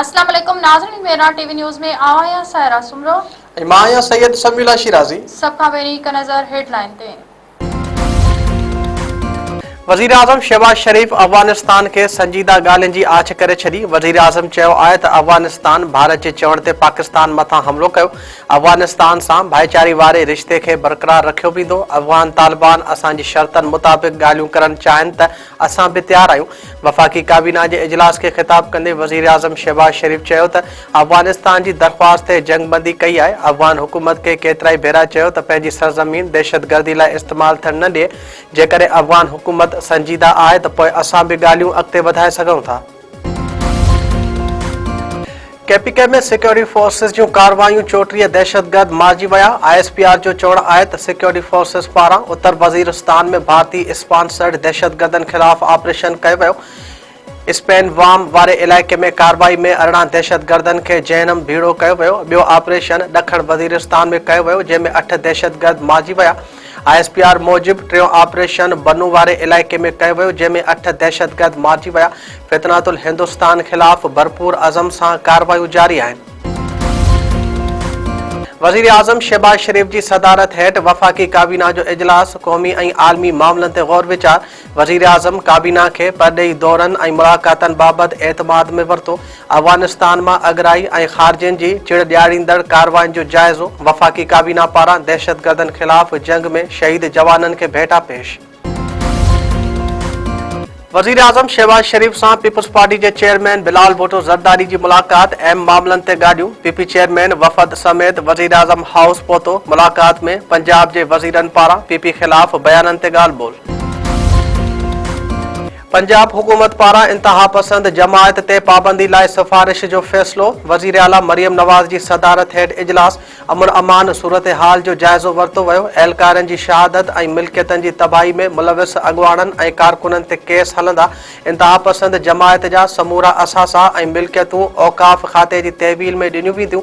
अस्सलाम वालेकुम नाज़रीन, मेरा टीवी न्यूज़ में आया सायरा सुमरो माया सैयद समीला शिराजी। सबका बेरी का नजर हेडलाइन ते वज़ीर आज़म शहबाज शरीफ अफगानिस्तान के संजीदा ॻाल्हियुनि जी आछ करे छॾी। वज़ीर आज़म चयो आहे त अफगानिस्तान भारत जे चवण ते पाकिस्तान मथां हमलो कयो। अफगानिस्तान सां भाईचारे वारे रिश्ते खे बरक़रार रखियो वेंदो। अफगान तालिबान असांजी शर्तनि मुताबिक़ ॻाल्हियूं करणु चाहिनि त असां बि तयारु आहियूं। वफ़ाक़ी काबीना जे इजलास खे ख़िताब कंदे वज़ीर आज़म शहबाज शरीफ चयो त अफगानिस्तान जी दरख़्वास्त ते जंगबंदी कई आहे। अफगान हुकूमत खे केतिरा ई भेरा चयो त पंहिंजी सरज़मीन दहशतगर्दी लाइ इस्तेमालु थियणु न ॾिए। जेकॾहिं अफगान हुकूमत संजीदा आहे त पोइ असां बि ॻाल्हियूं अॻिते वधाए सघूं था। केपीके में सिक्योरिटी फोर्सेस जूं कार्रवाइयूं 34 दहशतगर्द मारिजी विया। ISPR जो चवणु आहे त सिक्योरिटी फोर्सेस पारां उत्तर वज़ीरिस्तान में भारतीय स्पॉन्सर्ड दहशतगर्दनि ख़िलाफ़ ऑपरेशन कयो वियो। स्पेन वाम वारे इलाइक़े में कार्रवाई में 18 दहशतगर्दनि खे जहनम भीड़ो कयो वियो। ॿियो ऑपरेशन ॾखण वज़ीरिस्तान में कयो वियो जंहिंमें 8 दहशतगर्द मारिजी विया। ISPR मूजिबि टियों ऑपरेशन बनू वारे इलाइक़े में कयो वियो जंहिंमें 8 दहशतगर्द मारिजी विया। फितनातुल हिंदुस्तान ख़िलाफ़ भरपूर अज़म सां कार्रवाइयूं जारी आहिनि। वज़ीर आज़म शहबाज शरीफ जी सदारत हेठि वफ़ाक़ी काबीना जो इजलास क़ौमी ऐं आलमी मामलनि ते ग़ौर वीचार। वज़ीर आज़म काबीना खे परॾेही दौरनि ऐं मुलाक़ातनि बाबति एतमाद में वरितो। अफगानिस्तान मां अगराई ऐं ख़ारजियुनि जी चिड़ ॾियारींदड़ कार्रवाइनि जो जाइज़ो। वफ़ाक़ी काबीना पारां दहशतगर्दनि ख़िलाफ़ जंग में शहीद जवाननि खे भेटा पेश। वज़ीर आज़म शहबाज शरीफ सां पीपल्स पार्टी जे चेयरमैन बिलाल भुट्टो ज़रदारी जी मुलाक़ात अहम मामलनि ते ॻाल्हियूं। PP चेयरमैन वफ़द समेत वज़ीर आज़म हाउस पहुतो। मुलाक़ात में पंजाब जे वज़ीरनि पारां PP ख़िलाफ़ बयाननि ते ॻाल्हि ॿोल। पंजाब हुकूमत पारां इंतहा पसंद जमायत ते पाबंदी लाइ सिफ़ारिश जो फ़ैसिलो। वज़ीर आला मरियम नवाज़ जी सदारत हेठि इजलास। अमन अमान सूरत हाल जो जाइज़ो वरितो वियो। एहलकारनि जी शहादत ऐं मिल्कियतनि जी तबाही में मुलविस अॻुवाणनि ऐं कारकुननि ते केस हलंदा। इंतहा पसंद जमायत जा समूरा असासा ऐं मिल्कियतूं औक़ाफ़ खाते जी तहवील में ॾिनियूं वेंदियूं।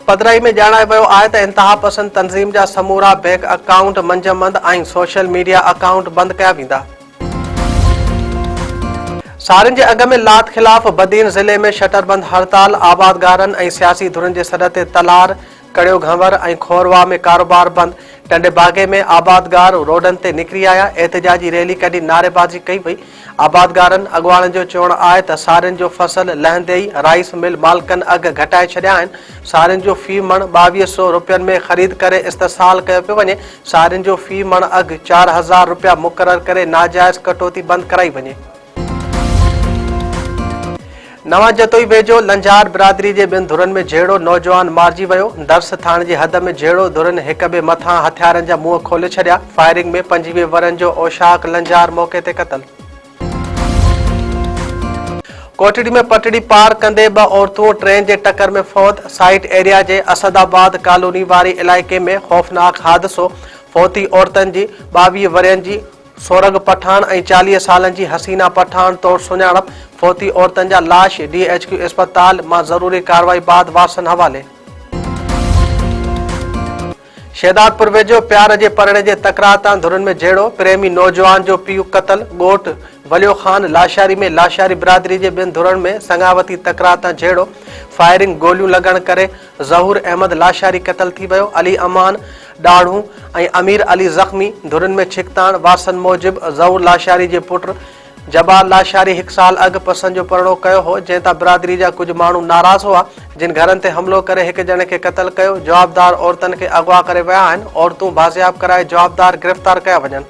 पधिराई में ॼाणायो वियो आहे त इंतहा पसंद तंज़ीम जा समूरा बैंक अकाउंट मंजमंद ऐं सोशल मीडिया अकाउंट बंदि कया वेंदा। सारियुनि जे अघ में लात ख़िलाफ़ बदीन ज़िले में शटरबंद हड़ताल। आबादगारनि ऐं सियासी धुरनि जे सॾ ते तलार कड़ियो घंवर ऐं खोरवा में कारोबार बंदि। टंडे बागे में आबादगार रोडनि ते निकिरी आया। एहतिजाजी रैली कढी नारेबाज़ी कई वई। आबादगारनि अॻुवाणनि जो चवणु आहे त सारियुनि जो फसल लहंदे ई राइस मिल मालिकनि अघ घटाए छॾिया आहिनि। सारियुनि जो फ़ी मण 2200 रुपयनि में ख़रीद करे इस्तेसाल कयो पियो वञे। सारियुनि जो फ़ी मण अघु 4000 रुपया मुक़ररु करे नाजाइज़ कटौती बंदि कराई वञे। नवां जतोई वेझो लंजार बिरादरी जे 2 धुरनि में झेड़ो। नौजवान मारिजी वियो। दर्स थाणे जी हद में झेड़ो। धुरनि हिक ॿिए मथां हथियारनि जा मुंहं खोले छॾिया। फायरिंग में 25 वरनि जो औशाक लंजार मौक़े ते क़तल। कोटड़ी में पटड़ी पार कंदे 2 औरतूं ट्रेन जे टक्कर में फौत। साइट एरिया जे असदाबाद कॉलोनी वारी इलाइक़े में खौफ़नाक हादिसो। फौती औरतनि जी 22 वरनि जी सोरग पठान ऐं 40 सालनि जी हसीना पठान तौर सुञाणप। फौती औरतनि जा लाश DHQ अस्पताल मां ज़रूरी कार्रवाई बाद वारसनि हवाले। शहदादपुर वेझो प्यार जे परणे जे तकरार तां धुरनि में झेड़ो। प्रेमी नौजवान जो पीउ क़तल। ॻोठ वलियो ख़ान लाशारी में लाशारी बिरादरी जे 2 धुरनि में संगावती तकरार तां झेड़ो। फायरिंग गोलियूं लॻण करे ज़हूर अहमद लाशारी क़तल थी वियो। अली अमान ॾाढ़ू ऐं अमीर अली ज़ख़्मी। धुरनि में छिकताण। वारसनि मूजिबि ज़हूर लाशारी जे पुटु जबाल लाशारी 1 साल अॻु पसंदि जो परिणो कयो हो जंहिं तां बिरादरी जा कुझु माण्हू नाराज़ हुआ जिन घरनि ते हमलो करे 1 ॼणे खे क़तल कयो। जवाबदार औरतनि खे अगवा करे विया आहिनि। औरतूं बाज़ियाब कराए जवाबदार गिरफ़्तार कया वञनि।